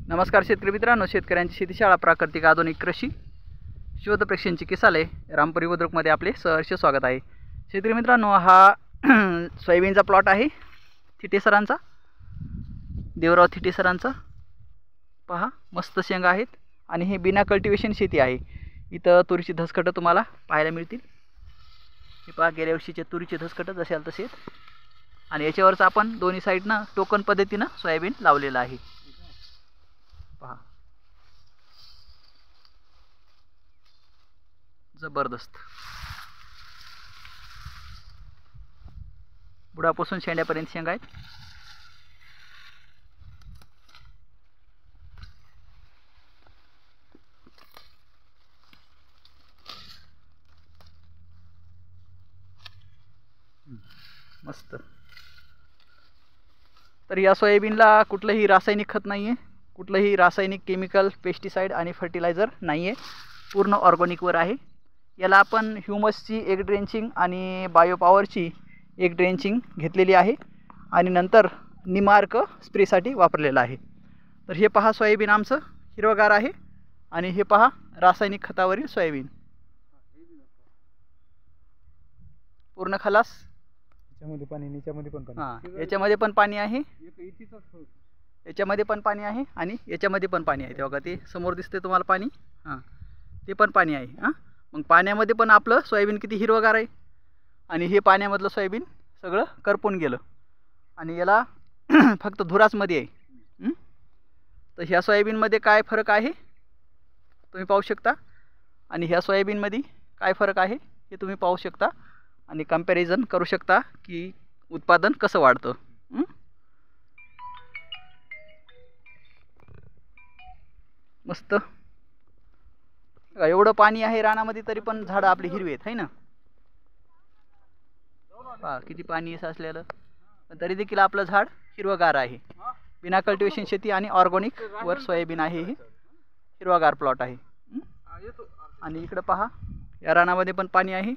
नमस्कार शेतकरी मित्रांनो, शेतकऱ्यांची शेती शाळा प्राकृतिक आधुनिक कृषी शोध प्रेक्षण चिकित्सालय रामपुरी बुद्रुकमध्ये आपले सहर्ष स्वागत आहे। शेतकरी मित्रांनो, हा सोयाबीनचा प्लॉट आहे थिटे सरांचा, देवराव थिटे सरांचा। पहा मस्त शेंगा आहेत आणि हे बिना कल्टिवेशन शेती आहे। इथं तुरीची धसकट तुम्हाला पाहायला मिळतील। हे पहा गेल्या वर्षीचे तुरीचे धसकट जसे आले तसे, आणि याच्यावरच आपण दोन्ही साइडनं टोकन पद्धतीनं सोयाबीन लावलेलं आहे। पहा जबरदस्त, बुडापासून शेंड्यापर्यंत शेंगा आहेत। मस्त। तर या सोयाबीनला कुठलंही रासायनिक खत नाही आहे, कुठलंही रासायनिक केमिकल पेस्टिसाइड आणि फर्टिलायझर नाही आहे, पूर्ण ऑर्गॅनिकवर आहे। याला आपण ह्युमसची एक ड्रेंचिंग आणि बायोपॉवरची एक ड्रेंचिंग घेतलेली आहे आणि नंतर निमार्क स्प्रेसाठी वापरलेलं आहे। तर हे पहा सोयाबीन आमचं हिरवगार आहे आणि हे पहा रासायनिक खतावरील सोयाबीन पूर्ण खलास। याच्यामध्ये पाणी, याच्यामध्ये पण पाणी, हां याच्यामध्ये पण पाणी आहे, याच्यामध्ये पण पाणी आहे आणि याच्यामध्ये पण पाणी आहे। तेव्हा ते समोर दिसते तुम्हाला पाणी, हां ते पण पाणी आहे। हां मग पाण्यामध्ये पण आपलं सोयाबीन किती हिरवगार आहे, आणि हे पाण्यामधलं सोयाबीन सगळं करपून गेलं आणि याला फक्त धुराचमध्ये आहे। तर ह्या सोयाबीनमध्ये काय फरक आहे तुम्ही पाहू शकता, आणि ह्या सोयाबीनमध्ये काय फरक आहे हे तुम्ही पाहू शकता आणि कंपॅरिझन करू शकता की उत्पादन कसं वाढतं। मस्त, एवढं पाणी आहे रानामध्ये तरी पण झाडं आपली हिरवी आहेत, है ना। पहा किती पाणी साचलेलं, पण तरी देखील आपलं झाड हिरवगार आहे। बिना कल्टिवेशन शेती आणि ऑर्गॅनिक वर सोयाबीन आहे, हे हिरवागार प्लॉट आहे। आणि इकडं पहा या रानामध्ये पण पाणी आहे,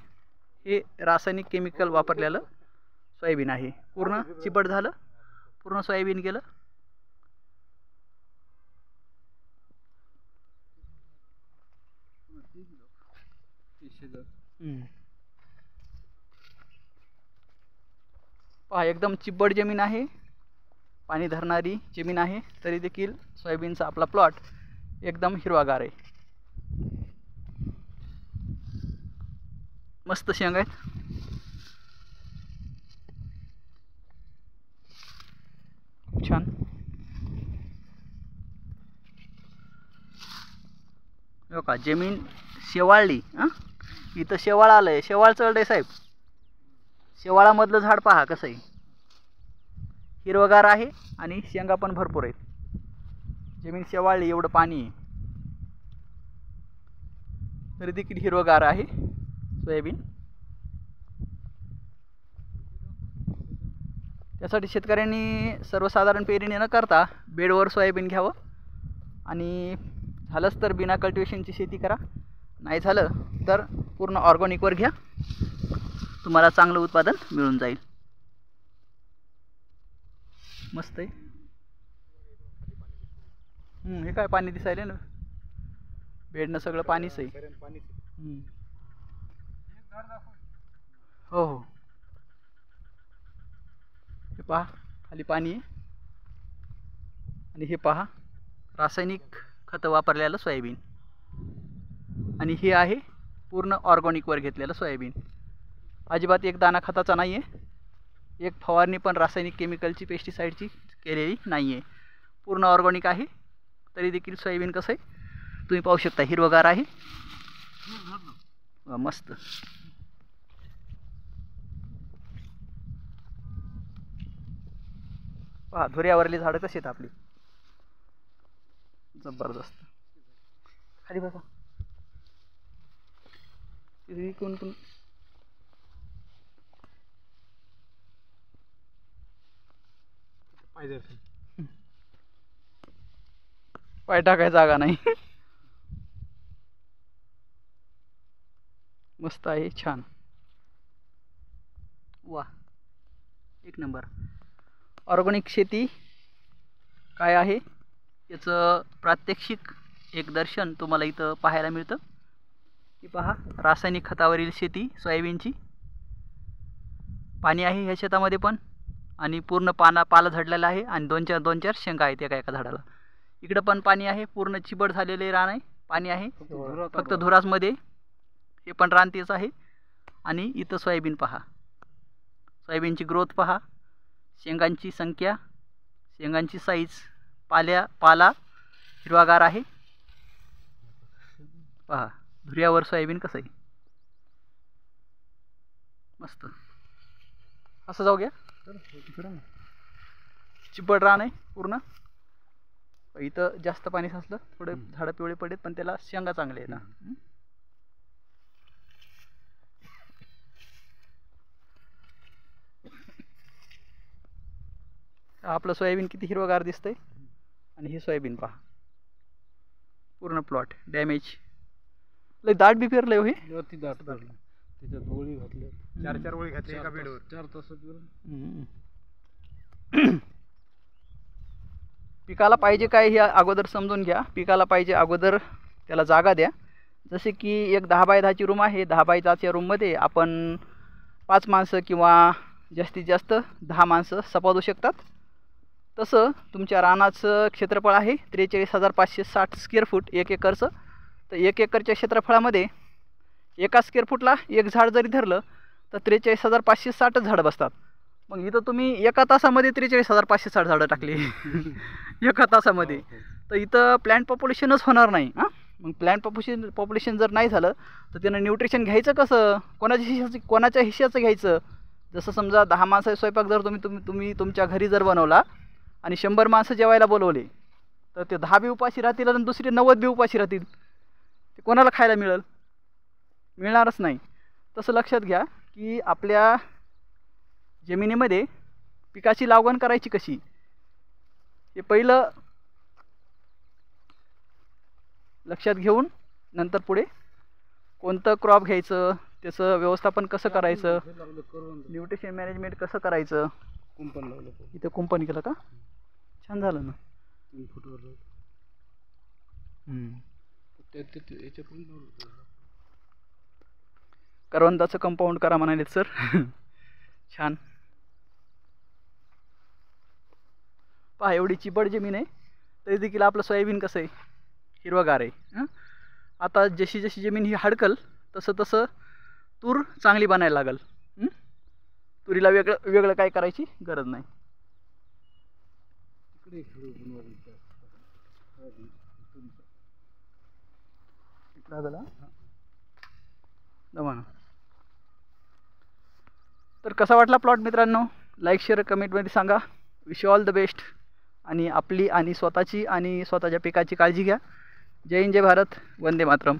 हे रासायनिक केमिकल वापरलेलं सोयाबीन आहे। पूर्ण चिपट झालं, पूर्ण सोयाबीन गेलं। पहा एकदम चिब्बड जमीन आहे, पाणी धरणारी जमीन आहे, तरी देखील सोयाबीनचा आपला प्लॉट एकदम हिरवागार आहे। मस्त शेंगा आहेत, खूप छान। हो का, जमीन शेवाळली, हां इथं शेवाळ आलंय, शेवाळ चढलंय साहेब। शेवाळामधलं झाड पहा कसं आहे, हिरवगार आहे आणि शेंगा पण भरपूर आहेत। जमीन शेवाळली, एवढं पाणी आहे तरी देखील हिरवगार आहे सोयाबीन। त्यासाठी शेतकऱ्यांनी सर्वसाधारण पेरणी न करता बेडवर सोयाबीन घ्यावं, आणि झालंच तर बिना कल्टिवेशनची शेती करा, नाही झालं तर पूर्ण ऑर्गॅनिकवर घ्या, तुम्हाला चांगलं उत्पादन मिळून जाईल। मस्त आहे। हे काय पाणी दिसायले ना, बेडनं सगळं पाणीच आहे। हो हो, हे पहा खाली पाणी आहे, आणि हे पहा रासायनिक खतं वापरलेलं सोयाबीन, आणि हे आहे पूर्ण ऑर्गॅनिकवर घेतलेलं सोयाबीन। अजिबात एक दाना खताचा नाही आहे, एक फवारणी पण रासायनिक केमिकलची पेस्टिसाइडची केलेली नाही आहे, पूर्ण ऑर्गॅनिक आहे। तरी देखील सोयाबीन कसं आहे तुम्ही पाहू शकता, हिरवगार आहे। मस्त, पहा धुऱ्यावरली झाडं कशी आहेत आपली, जबरदस्त। खाली बघा, कोण कोण पाय टाकाय जागा नाही। मस्त आहे, छान, वा एक नंबर। ऑर्गॅनिक शेती काय आहे याचं प्रात्यक्षिक एक दर्शन तुम्हाला इथं पाहायला मिळतं. ही पहा, रासायनिक खतावरील शेती सोयाबीनची. पाणी आहे ह्या शेतामध्ये पण, आणि पूर्ण पाला झडलेला आहे, आणि दोन चार शेंगा आहेत एका झाडाला. इकडं पण पाणी आहे, पूर्ण चिबड झालेले रान आहे, पाणी आहे फक्त धुरासमध्ये. हे पण रान तेच आहे. आणि इथं सोयाबीन पहा, सोयाबीनची ग्रोथ पहा, शेंगांची संख्या, शेंगांची साईज, पाला हिरवागार आहे. पहा धुऱ्यावर सोयाबीन कसं आहे, मस्त. असं जाऊ घ्या, चिपट रान आहे पूर्ण. इथं जास्त पाणी साचलं, थोडे झाडं पिवळे पडलेत, पण त्याला शेंगा चांगले आहेत ना. आपलं सोयाबीन किती हिरवगार दिसतंय. आणि ही सोयाबीन पहा, पूर्ण प्लॉट डॅमेज. लय दाट बी पेरलंय हो हे. अति दाट पेरलं. त्याच्यात ओळी घातल्या, 4 ओळी घातल्या एका बेडवर. 4 तासात पिकाला पाहिजे काय हे अगोदर समजून घ्या. पिकाला पाहिजे अगोदर त्याला जागा द्या. जसे की एक 10 बाय 10ची रूम आहे. 10 बाय 10च्या रूममध्ये आपण 5 माणसं किंवा जास्तीत जास्त 10 माणसं सपावू शकतात. तसं तुमच्या रानाचं क्षेत्रफळ आहे 43,560 स्क्वेअर फूट, 1 एकरचं. तर 1 एकरच्या क्षेत्रफळामध्ये एका स्क्वेअर फूटला एक झाड जरी धरलं तर 43,560 झाडं बसतात. मग इथं तुम्ही एका तासामध्ये 43,560 झाडं टाकली एका तासामध्ये, तर इथं प्लॅन्ट पॉप्युलेशनच होणार नाही. मग प्लॅन्ट पॉप्युलेशन जर नाही झालं तर त्यानं न्यूट्रिशन घ्यायचं कसं, कोणाच्या हिश्श्याचं घ्यायचं. जसं समजा 10 माणसाचा स्वयंपाक जर तुम्ही तुमच्या घरी जर बनवला आणि 100 माणसं जेवायला बोलवले, तर ते 10 बी उपाशी राहतील आणि दुसरे 90 बी उपाशी राहतील. ते कोणाला खायला मिळणारच नाही. तसं लक्षात घ्या की आपल्या जमिनीमध्ये पिकाची लागवड करायची कशी, हे पहिलं लक्षात घेऊन नंतर पुढे कोणतं क्रॉप घ्यायचं, त्याचं व्यवस्थापन कसं करायचं, न्यूट्रिशन मॅनेजमेंट कसं करायचं. कुंपण लावलं, इथं कुंपण केलं का, छान झालं ना. 3 फुटवर करवंदाचं कंपाऊंड करा म्हणालेत सर. छान. पहा एवढी चिबड जमीन आहे तरी देखील आपलं सोयाबीन कसं आहे, हिरवगार आहे. आता जशी जशी जमीन ही हडकल तसं तूर चांगली बनायला लागल. तुरीला वेगळं काय करायची गरज नाही. तर कसा वाटला प्लॉट मित्रांनो, लाईक शेअर कमेंटमध्ये सांगा. Wish you all the best. आणि आपली आणि स्वतःची आणि स्वतःच्या पिकाची काळजी घ्या. जय हिंद, जय भारत, वंदे मातरम.